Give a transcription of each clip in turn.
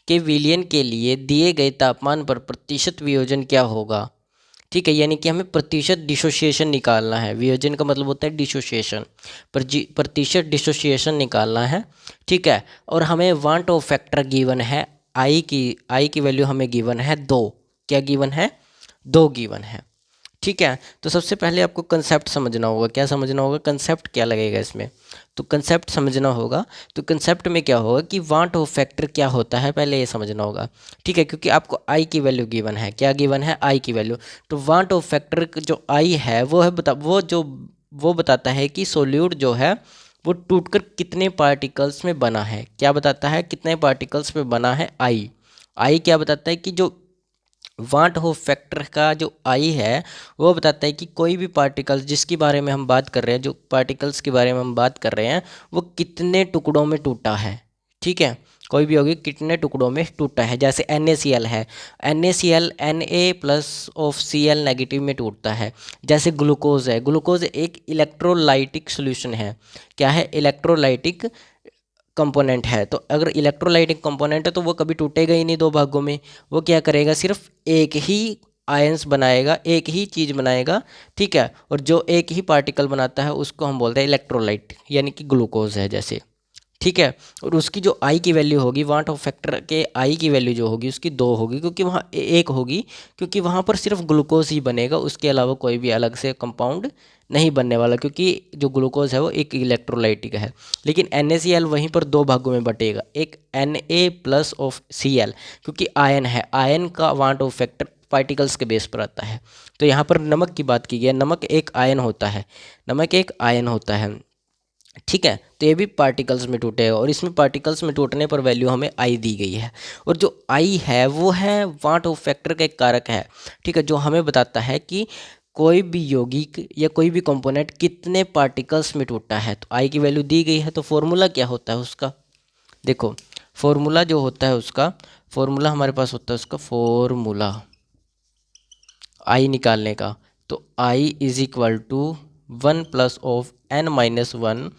के विलयन के लिए दिए गए तापमान पर प्रतिशत वियोजन क्या होगा। ठीक है, यानी कि हमें प्रतिशत डिसोसिएशन निकालना है। वियोजन का मतलब होता है डिसोसिएशन, प्रतिशत डिसोसिएशन निकालना है। ठीक है, और हमें वांट ऑफ फैक्टर गिवन है, आई की वैल्यू हमें गिवन है 2। क्या गिवन है? 2 गिवन है। ठीक है, तो सबसे पहले आपको कंसेप्ट समझना होगा। क्या समझना होगा? कंसेप्ट क्या लगेगा इसमें, तो कंसेप्ट समझना होगा। तो कंसेप्ट में क्या होगा कि वांट ऑफ फैक्टर क्या होता है, पहले ये समझना होगा। ठीक है, क्योंकि आपको आई की वैल्यू गिवन है। क्या गिवन है? आई की वैल्यू। तो वांट ऑफ फैक्टर जो आई है वो है वो बताता है कि सोल्यूट जो है वो टूटकर कितने पार्टिकल्स में बना है। क्या बताता है? कितने पार्टिकल्स में बना है। आई क्या बताता है कि जो वांट हो फैक्टर का जो आई है वो बताता है कि कोई भी पार्टिकल्स जिसके बारे में हम बात कर रहे हैं, जो पार्टिकल्स के बारे में हम बात कर रहे हैं, वो कितने टुकड़ों में टूटा है। ठीक है, कोई भी होगी कितने टुकड़ों में टूटा है। जैसे NaCl है, NaCl Na+Cl नेगेटिव में टूटता है। जैसे ग्लूकोज है, ग्लूकोज एक इलेक्ट्रोलाइटिक सोल्यूशन है। क्या है? इलेक्ट्रोलाइटिक कंपोनेंट है। तो अगर इलेक्ट्रोलाइटिक कंपोनेंट है तो वो कभी टूटेगा ही नहीं 2 भागों में। वो क्या करेगा? सिर्फ एक ही आयंस बनाएगा, एक ही चीज़ बनाएगा। ठीक है, और जो एक ही पार्टिकल बनाता है उसको हम बोलते हैं इलेक्ट्रोलाइट, यानी कि ग्लूकोज है जैसे। ठीक है, और उसकी जो आई की वैल्यू होगी, वांट ऑफ फैक्टर के आई की वैल्यू जो होगी उसकी 2 होगी, क्योंकि वहाँ एक होगी, क्योंकि वहाँ पर सिर्फ ग्लूकोज ही बनेगा, उसके अलावा कोई भी अलग से कंपाउंड नहीं बनने वाला, क्योंकि जो ग्लूकोज है वो एक इलेक्ट्रोलाइटिक है। लेकिन NaCl वहीं पर 2 भागों में बटेगा, एक Na+Cl, क्योंकि आयन है, आयन का वांट ऑफ फैक्टर पार्टिकल्स के बेस पर आता है। तो यहाँ पर नमक की बात की गई है, नमक एक आयन होता है, नमक एक आयन होता है। ठीक है, तो ये भी पार्टिकल्स में टूटेगा, और इसमें पार्टिकल्स में टूटने पर वैल्यू हमें आई दी गई है। और जो आई है वो है वांट ऑफ फैक्टर का एक कारक है। ठीक है, जो हमें बताता है कि कोई भी यौगिक या कोई भी कंपोनेंट कितने पार्टिकल्स में टूटा है। तो आई की वैल्यू दी गई है, तो फॉर्मूला क्या होता है उसका? देखो, फॉर्मूला जो होता है उसका, फॉर्मूला हमारे पास होता है उसका फॉर्मूला आई निकालने का। तो I is equal to 1+N-1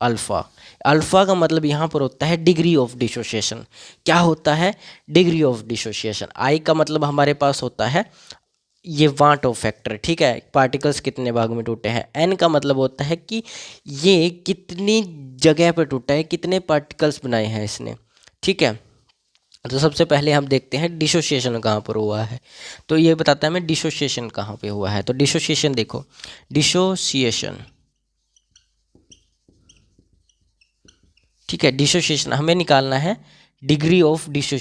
alpha. Alpha का मतलब यहाँ पर होता है डिग्री ऑफ डिसोसिएशन। क्या होता है? Degree of dissociation. आई का मतलब हमारे पास होता है ये वांट ऑफ फैक्टर। ठीक है, पार्टिकल्स कितने भाग में टूटे हैं। एन का मतलब होता है कि ये कितनी जगह पर टूटा है, कितने पार्टिकल्स बनाए हैं इसने। ठीक है, तो सबसे पहले हम देखते हैं डिसोसिएशन कहाँ पर हुआ है। तो ये बताता है हमें डिसोसिएशन कहाँ पे हुआ है। तो डिसोसिएशन देखो, डिसोसिएशन, ठीक है, डिसोसिएशन हमें निकालना है डिग्री ऑफ डिसोसिएशन।